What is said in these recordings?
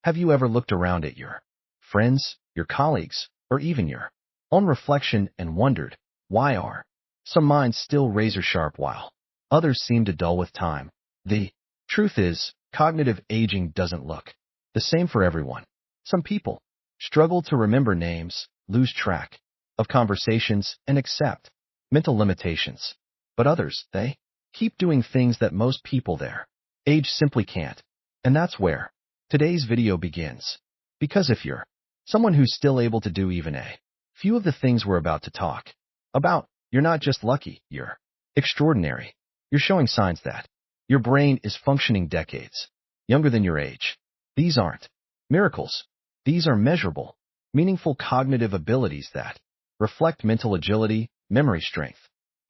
Have you ever looked around at your friends, your colleagues, or even your own reflection and wondered, why are some minds still razor sharp while others seem to dull with time? The truth is, cognitive aging doesn't look the same for everyone. Some people struggle to remember names, lose track of conversations, and accept mental limitations. But others, they keep doing things that most people their age simply can't. And that's where today's video begins. Because if you're someone who's still able to do even a few of the things we're about to talk about, you're not just lucky, you're extraordinary. You're showing signs that your brain is functioning decades younger than your age. These aren't miracles. These are measurable, meaningful cognitive abilities that reflect mental agility, memory strength,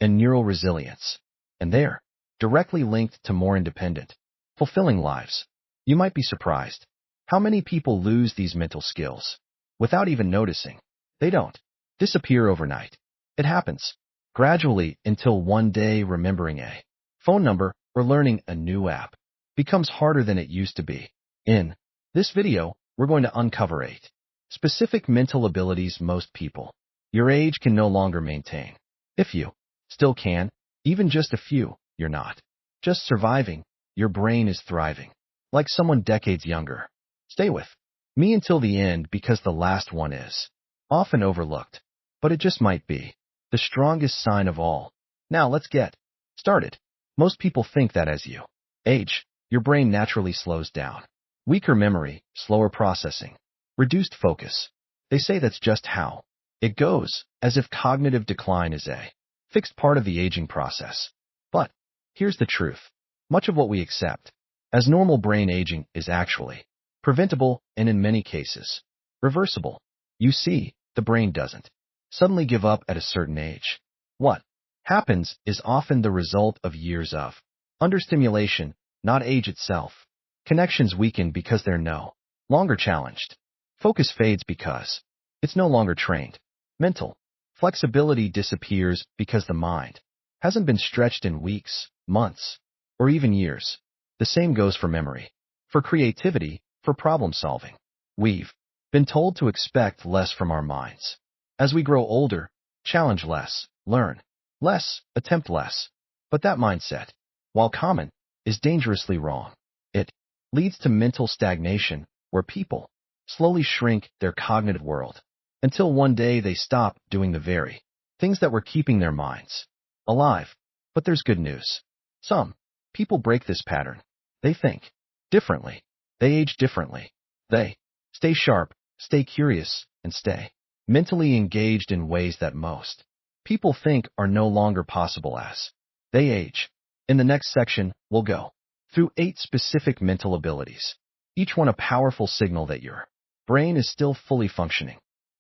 and neural resilience. And they're directly linked to more independent, fulfilling lives. You might be surprised how many people lose these mental skills without even noticing. They don't disappear overnight. It happens gradually until one day remembering a phone number or learning a new app becomes harder than it used to be. In this video, we're going to uncover 8 specific mental abilities most people your age can no longer maintain. If you still can, even just a few, you're not just surviving, your brain is thriving. Like someone decades younger. Stay with me until the end because the last one is often overlooked, but it just might be the strongest sign of all. Now let's get started. Most people think that as you age, your brain naturally slows down. Weaker memory, slower processing, reduced focus. They say that's just how it goes, as if cognitive decline is a fixed part of the aging process. But here's the truth. Much of what we accept as normal brain aging is actually preventable and in many cases reversible. You see, the brain doesn't suddenly give up at a certain age. What happens is often the result of years of understimulation, not age itself. Connections weaken because they're no longer challenged. Focus fades because it's no longer trained. Mental flexibility disappears because the mind hasn't been stretched in weeks, months, or even years. The same goes for memory, for creativity, for problem solving. We've been told to expect less from our minds. As we grow older, challenge less, learn less, attempt less. But that mindset, while common, is dangerously wrong. It leads to mental stagnation, where people slowly shrink their cognitive world until one day they stop doing the very things that were keeping their minds alive. But there's good news. Some people break this pattern. They think differently. They age differently. They stay sharp, stay curious, and stay mentally engaged in ways that most people think are no longer possible as they age. In the next section, we'll go through 8 specific mental abilities, each one a powerful signal that your brain is still fully functioning.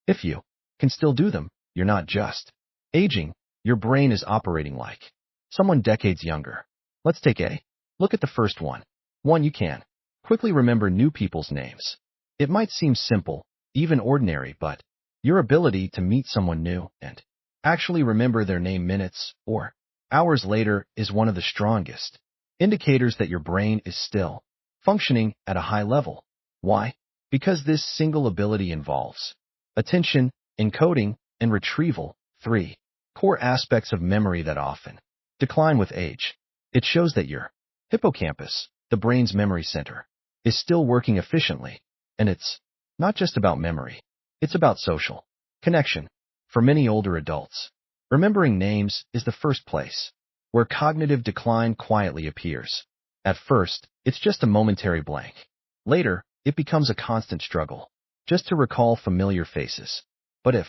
If you can still do them, you're not just aging, your brain is operating like someone decades younger. Let's take a look at the first one. 1. You can quickly remember new people's names. It might seem simple, even ordinary, but your ability to meet someone new and actually remember their name minutes or hours later is one of the strongest indicators that your brain is still functioning at a high level. Why? Because this single ability involves attention, encoding, and retrieval, 3 core aspects of memory that often decline with age. It shows that your hippocampus, the brain's memory center, is still working efficiently. And it's not just about memory. It's about social connection. For many older adults, remembering names is the first place where cognitive decline quietly appears. At first, it's just a momentary blank. Later, it becomes a constant struggle, just to recall familiar faces. But if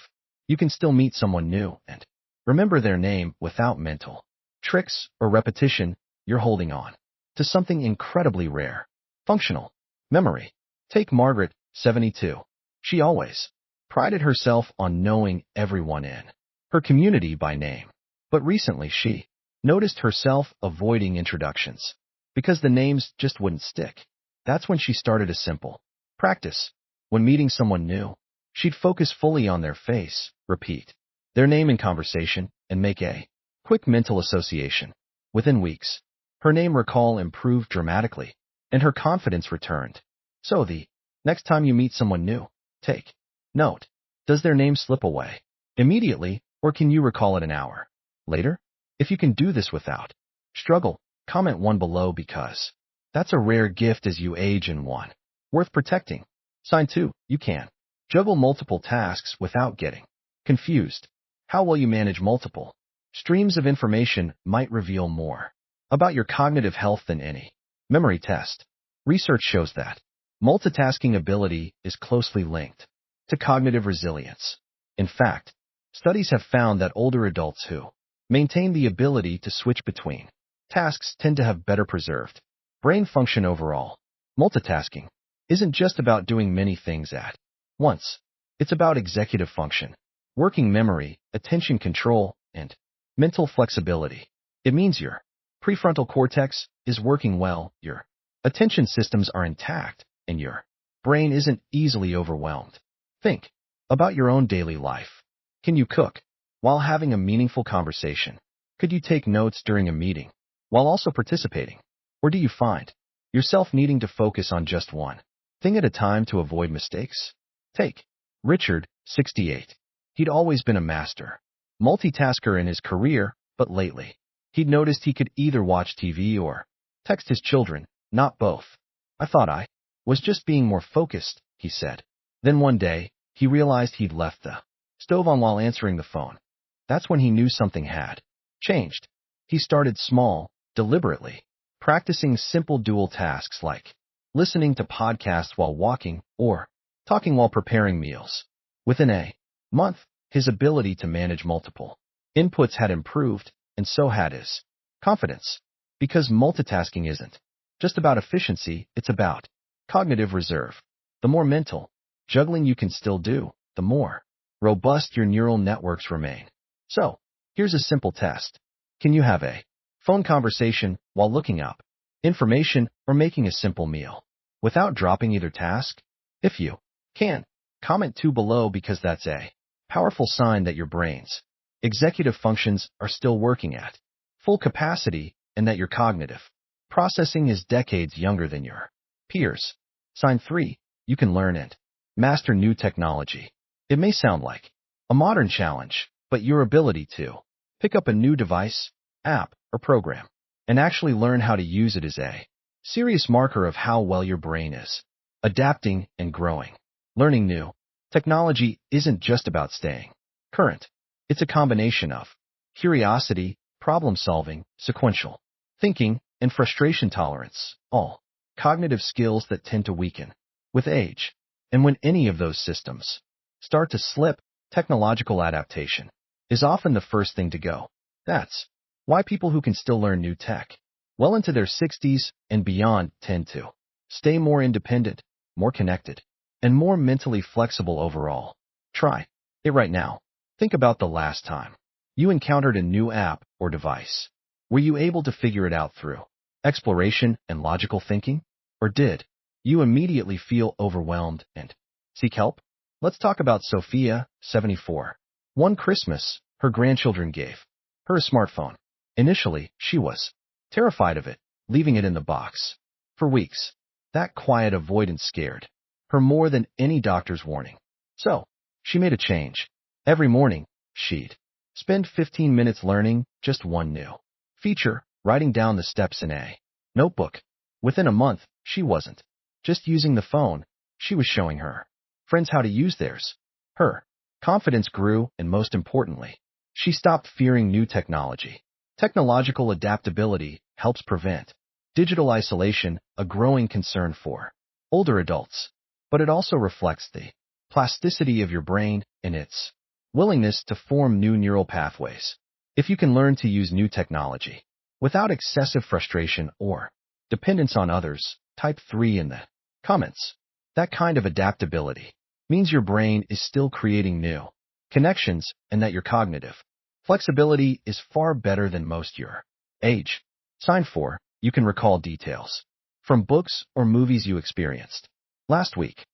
you can still meet someone new and remember their name without mental tricks or repetition, you're holding on to something incredibly rare. Functional memory. Take Margaret, 72. She always prided herself on knowing everyone in her community by name. But recently she noticed herself avoiding introductions because the names just wouldn't stick. That's when she started a simple practice. When meeting someone new, she'd focus fully on their face, repeat their name in conversation, and make a quick mental association. Within weeks, her name recall improved dramatically, and her confidence returned. So the Next time you meet someone new, take note. Does their name slip away immediately, or can you recall it an hour later? If you can do this without struggle, comment 1 below because that's a rare gift as you age and one worth protecting. Sign 2, you can juggle multiple tasks without getting confused. How will you manage multiple streams of information might reveal more about your cognitive health than any memory test. Research shows that multitasking ability is closely linked to cognitive resilience. In fact, studies have found that older adults who maintain the ability to switch between tasks tend to have better preserved brain function overall. Multitasking isn't just about doing many things at once. It's about executive function, working memory, attention control, and mental flexibility. It means your prefrontal cortex is working well, your attention systems are intact, and your brain isn't easily overwhelmed. Think about your own daily life. Can you cook while having a meaningful conversation? Could you take notes during a meeting while also participating? Or do you find yourself needing to focus on just one thing at a time to avoid mistakes? Take Richard, 68. He'd always been a master multitasker in his career, but lately, he'd noticed he could either watch TV or text his children, not both. I thought I was just being more focused, he said. Then one day, he realized he'd left the stove on while answering the phone. That's when he knew something had changed. He started small, deliberately, practicing simple dual tasks like listening to podcasts while walking or talking while preparing meals. Within a month, his ability to manage multiple inputs had improved, and so had his confidence. Because multitasking isn't just about efficiency, it's about cognitive reserve. The more mental juggling you can still do, the more robust your neural networks remain. So, here's a simple test. Can you have a phone conversation while looking up information or making a simple meal without dropping either task? If you can, comment 2 below because that's a powerful sign that your brain's executive functions are still working at full capacity and that your cognitive processing is decades younger than your peers. Sign 3, you can learn and master new technology. It may sound like a modern challenge, but your ability to pick up a new device, app, or program and actually learn how to use it is a serious marker of how well your brain is adapting and growing. Learning new technology isn't just about staying current. It's a combination of curiosity, problem-solving, sequential thinking, and frustration tolerance, all cognitive skills that tend to weaken with age. And when any of those systems start to slip, technological adaptation is often the first thing to go. That's why people who can still learn new tech well into their 60s and beyond tend to stay more independent, more connected, and more mentally flexible overall. Try it right now. Think about the last time you encountered a new app or device. Were you able to figure it out through exploration and logical thinking? Or did you immediately feel overwhelmed and seek help? Let's talk about Sophia, 74. One Christmas, her grandchildren gave her a smartphone. Initially, she was terrified of it, leaving it in the box. For weeks, that quiet avoidance scared her more than any doctor's warning. So, she made a change. Every morning, she'd spend 15 minutes learning just one new feature, writing down the steps in a notebook. Within a month, she wasn't just using the phone, she was showing her friends how to use theirs. Her confidence grew, and most importantly, she stopped fearing new technology. Technological adaptability helps prevent digital isolation, a growing concern for older adults. But it also reflects the plasticity of your brain and its willingness to form new neural pathways. If you can learn to use new technology without excessive frustration or dependence on others, type 3 in the comments. That kind of adaptability means your brain is still creating new connections and that your cognitive flexibility is far better than most your age. Sign 4, you can recall details from books or movies you experienced last week.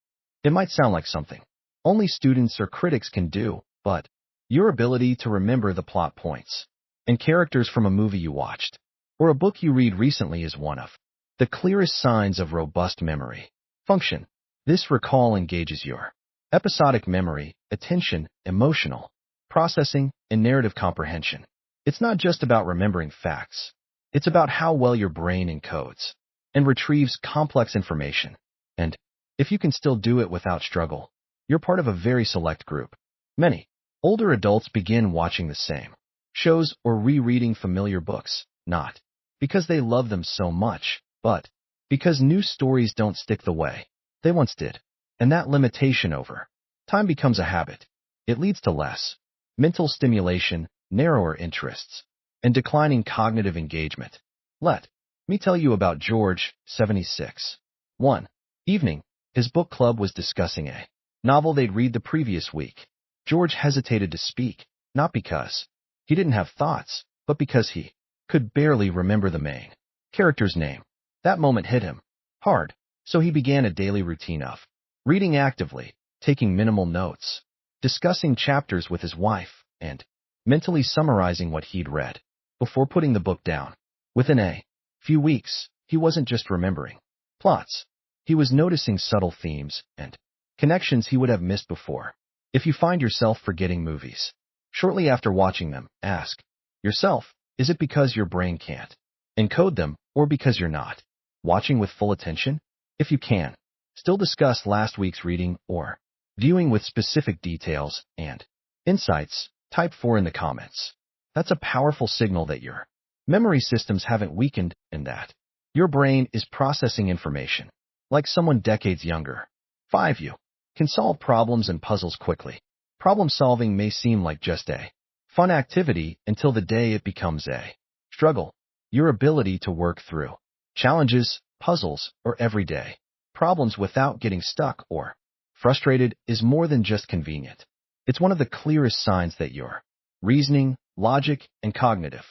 It might sound like something only students or critics can do, but your ability to remember the plot points and characters from a movie you watched or a book you read recently is one of the clearest signs of robust memory function. This recall engages your episodic memory, attention, emotional processing, and narrative comprehension. It's not just about remembering facts. It's about how well your brain encodes and retrieves complex information. And if you can still do it without struggle, you're part of a very select group. Many older adults begin watching the same shows or rereading familiar books, not because they love them so much, but because new stories don't stick the way they once did. And that limitation over time becomes a habit. It leads to less mental stimulation, narrower interests, and declining cognitive engagement. Let me tell you about George, 76. One evening, his book club was discussing a novel they'd read the previous week. George hesitated to speak, not because he didn't have thoughts, but because he could barely remember the main character's name. That moment hit him hard, so he began a daily routine of reading actively, taking minimal notes, discussing chapters with his wife, and mentally summarizing what he'd read before putting the book down. Within a few weeks, he wasn't just remembering plots. He was noticing subtle themes and connections he would have missed before. If you find yourself forgetting movies shortly after watching them, ask yourself, is it because your brain can't encode them, or because you're not watching with full attention? If you can, still discuss last week's reading or viewing with specific details and insights. Type 4 in the comments. That's a powerful signal that your memory systems haven't weakened and that your brain is processing information like someone decades younger. 5. You can solve problems and puzzles quickly. Problem solving may seem like just a fun activity until the day it becomes a struggle. Your ability to work through challenges, puzzles, or everyday problems without getting stuck or frustrated is more than just convenient. It's one of the clearest signs that your reasoning, logic, and cognitive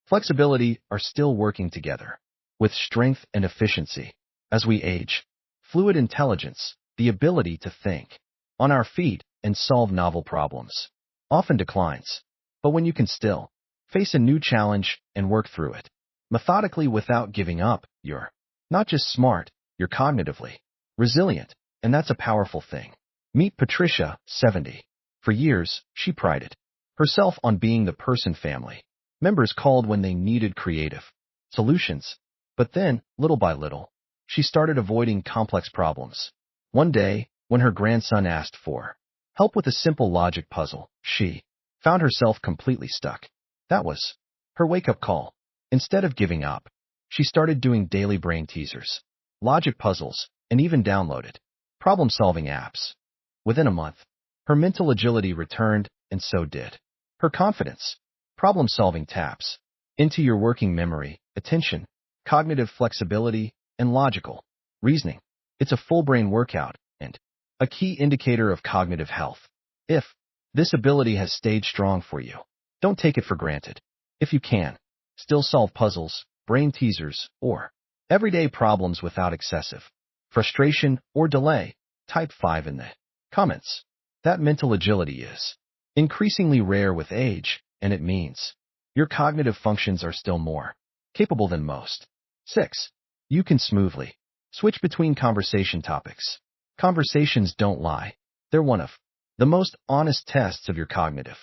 flexibility are still working together with strength and efficiency. As we age, fluid intelligence, the ability to think on our feet and solve novel problems, often declines. But when you can still face a new challenge and work through it methodically without giving up, you're not just smart, you're cognitively resilient, and that's a powerful thing. Meet Patricia, 70. For years, she prided herself on being the person family members called when they needed creative solutions. But then, little by little, she started avoiding complex problems. One day, when her grandson asked for help with a simple logic puzzle, she found herself completely stuck. That was her wake-up call. Instead of giving up, she started doing daily brain teasers, logic puzzles, and even downloaded problem-solving apps. Within a month, her mental agility returned, and so did her confidence. Problem-solving taps into your working memory, attention, cognitive flexibility, and logical reasoning. It's a full-brain workout and a key indicator of cognitive health. If this ability has stayed strong for you, don't take it for granted. If you can, still solve puzzles, brain teasers, or everyday problems without excessive frustration or delay. Type 5 in the comments. That mental agility is increasingly rare with age, and it means your cognitive functions are still more capable than most. 6. You can smoothly switch between conversation topics. Conversations don't lie. They're one of the most honest tests of your cognitive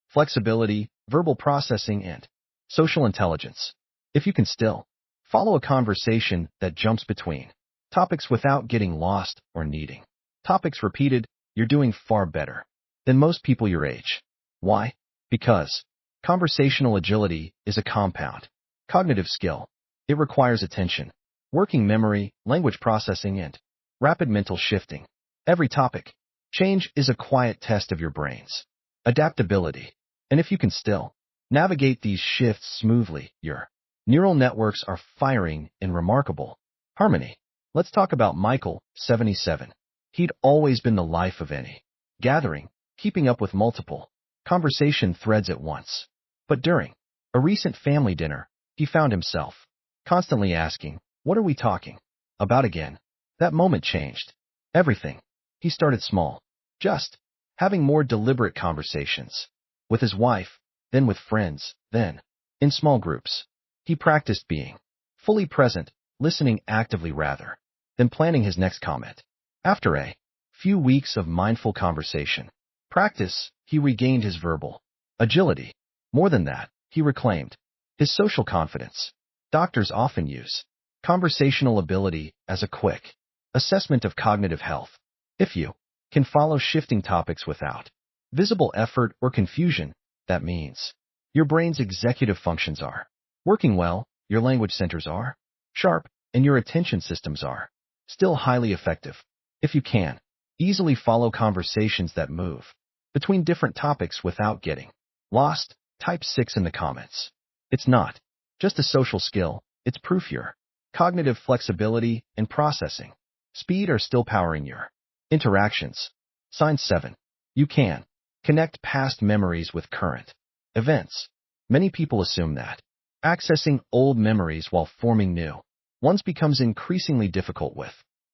flexibility, verbal processing, and social intelligence. If you can still follow a conversation that jumps between topics without getting lost or needing topics repeated, you're doing far better than most people your age. Why? Because conversational agility is a compound cognitive skill. It requires attention, working memory, language processing, and rapid mental shifting. Every topic change is a quiet test of your brain's adaptability. And if you can still navigate these shifts smoothly, your neural networks are firing in remarkable harmony. Let's talk about Michael, 77. He'd always been the life of any gathering, keeping up with multiple conversation threads at once. But during a recent family dinner, he found himself constantly asking, "What are we talking about again?" That moment changed everything. He started small, just having more deliberate conversations with his wife, then with friends, then in small groups. He practiced being fully present, listening actively rather than planning his next comment. After a few weeks of mindful conversation practice, he regained his verbal agility. More than that, he reclaimed his social confidence. Doctors often use conversational ability as a quick assessment of cognitive health. If you can follow shifting topics without visible effort or confusion, that means your brain's executive functions are working well, your language centers are sharp, and your attention systems are still highly effective. If you can easily follow conversations that move between different topics without getting lost, type 6 in the comments. It's not just a social skill, it's proof your cognitive flexibility and processing speed are still powering your interactions. Sign 7. You can connect past memories with current events. Many people assume that accessing old memories while forming new ones becomes increasingly difficult with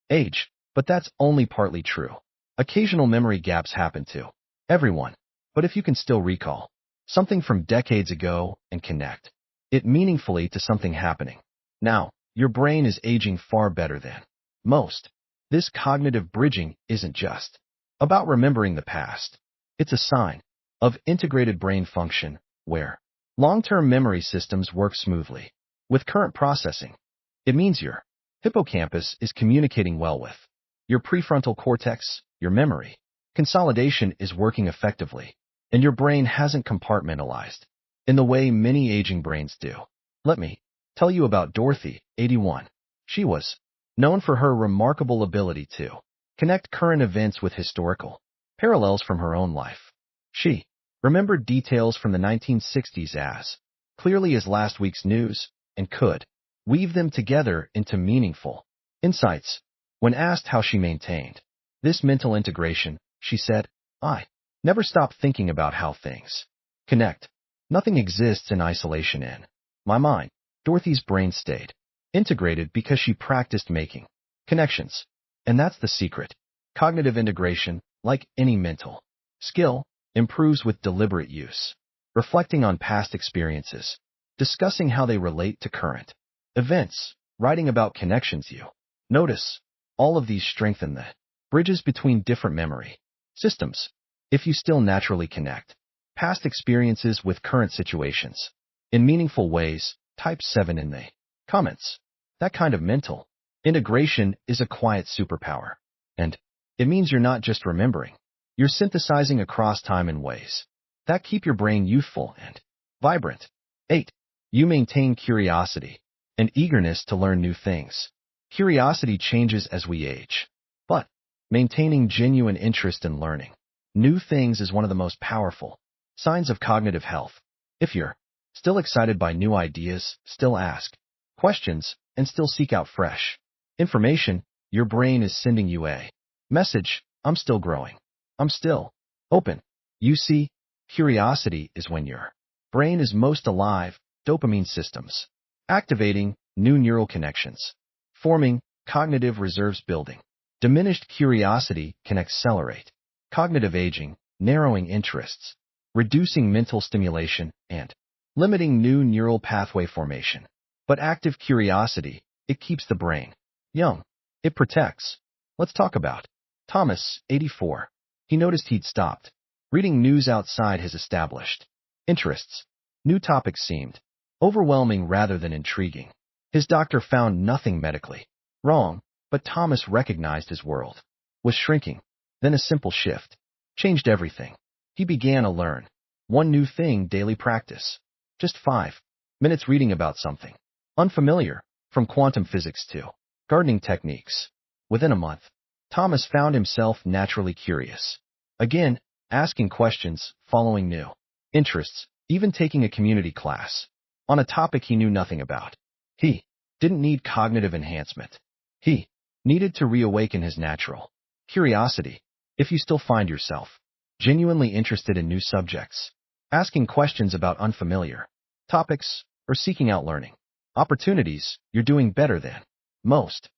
age, but that's only partly true. Occasional memory gaps happen to everyone, but if you can still recall something from decades ago and connect it meaningfully to something happening now, your brain is aging far better than most. This cognitive bridging isn't just about remembering the past. It's a sign of integrated brain function where long-term memory systems work smoothly with current processing. It means your hippocampus is communicating well with your prefrontal cortex, your memory consolidation is working effectively, and your brain hasn't compartmentalized in the way many aging brains do. Let me tell you about Dorothy, 81. She was known for her remarkable ability to connect current events with historical parallels from her own life. She remembered details from the 1960s as clearly as last week's news and could weave them together into meaningful insights. When asked how she maintained this mental integration, she said, "I never stop thinking about how things connect. Nothing exists in isolation in my mind." Dorothy's brain stayed integrated because she practiced making connections. And that's the secret. Cognitive integration, like any mental skill, improves with deliberate use. Reflecting on past experiences, discussing how they relate to current events, writing about connections you notice. All of these strengthen the bridges between different memory systems. If you still naturally connect past experiences with current situations in meaningful ways, type 7 in the comments. That kind of mental integration is a quiet superpower. And it means you're not just remembering, you're synthesizing across time in ways that keep your brain youthful and vibrant. 8. You maintain curiosity and eagerness to learn new things. Curiosity changes as we age, but maintaining genuine interest in learning new things is one of the most powerful signs of cognitive health. If you're still excited by new ideas, still ask questions, and still seek out fresh information, your brain is sending you a message: I'm still growing. I'm still open. You see, curiosity is when your brain is most alive, dopamine systems activating, new neural connections forming, cognitive reserves building. Diminished curiosity can accelerate cognitive aging, narrowing interests, reducing mental stimulation, and limiting new neural pathway formation. But active curiosity, it keeps the brain young. It protects. Let's talk about Thomas, 84. He noticed he'd stopped reading news outside his established interests. New topics seemed overwhelming rather than intriguing. His doctor found nothing medically wrong, but Thomas recognized his world was shrinking. Then a simple shift changed everything. He began to learn one new thing daily practice. Just 5 minutes reading about something unfamiliar, from quantum physics to gardening techniques. Within a month, Thomas found himself naturally curious. Again, asking questions, following new interests, even taking a community class on a topic he knew nothing about. He didn't need cognitive enhancement. He needed to reawaken his natural curiosity. If you still find yourself genuinely interested in new subjects, asking questions about unfamiliar topics, or seeking out learning opportunities, you're doing better than most.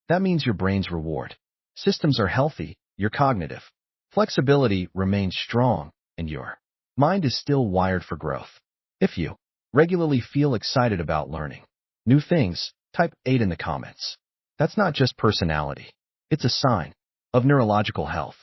That means your brain's reward systems are healthy, your cognitive flexibility remains strong, and your mind is still wired for growth. If you regularly feel excited about learning new things, type 8 in the comments. That's not just personality. It's a sign of neurological health.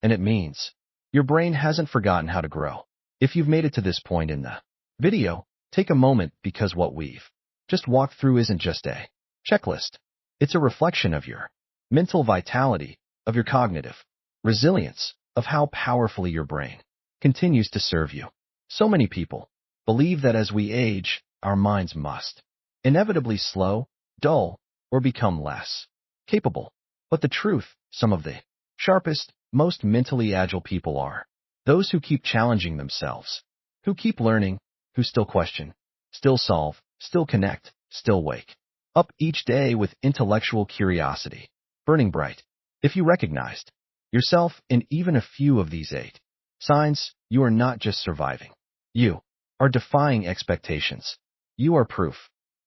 And it means your brain hasn't forgotten how to grow. If you've made it to this point in the video, take a moment because what we've just walked through isn't just a checklist. It's a reflection of your mental vitality, of your cognitive resilience, of how powerfully your brain continues to serve you. So many people believe that as we age, our minds must inevitably slow, dull, or become less capable. But the truth, some of the sharpest, most mentally agile people are those who keep challenging themselves, who keep learning, who still question, still solve, still connect, still wake up each day with intellectual curiosity, burning bright. If you recognized yourself in even a few of these 8 signs, you are not just surviving. You are defying expectations. You are proof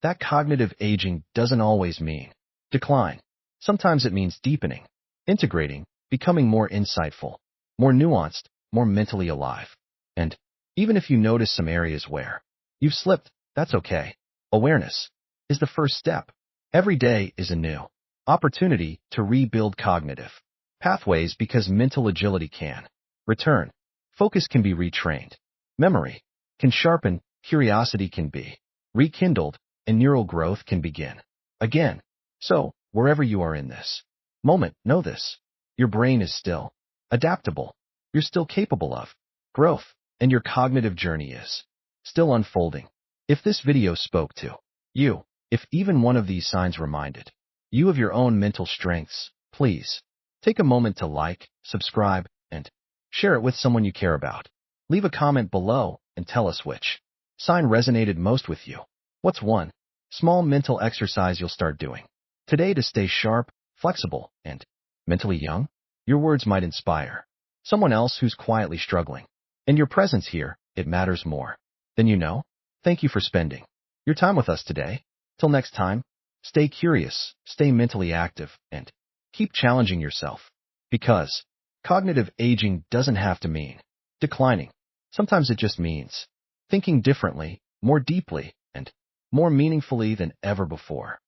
that cognitive aging doesn't always mean decline. Sometimes it means deepening, integrating, becoming more insightful, more nuanced, more mentally alive. And even if you notice some areas where you've slipped, that's okay. Awareness is the first step. Every day is a new opportunity to rebuild cognitive pathways because mental agility can return. Focus can be retrained. Memory can sharpen. Curiosity can be rekindled. And neural growth can begin again. So, wherever you are in this moment, know this. Your brain is still adaptable. You're still capable of growth. And your cognitive journey is still unfolding. If this video spoke to you, if even one of these signs reminded you of your own mental strengths, please take a moment to like, subscribe, and share it with someone you care about. Leave a comment below and tell us which sign resonated most with you. What's one small mental exercise you'll start doing today to stay sharp, flexible, and mentally young? Your words might inspire someone else who's quietly struggling. And your presence here, it matters more than you know. Thank you for spending your time with us today. Till next time, stay curious, stay mentally active, and keep challenging yourself. Because cognitive aging doesn't have to mean declining. Sometimes it just means thinking differently, more deeply, and more meaningfully than ever before.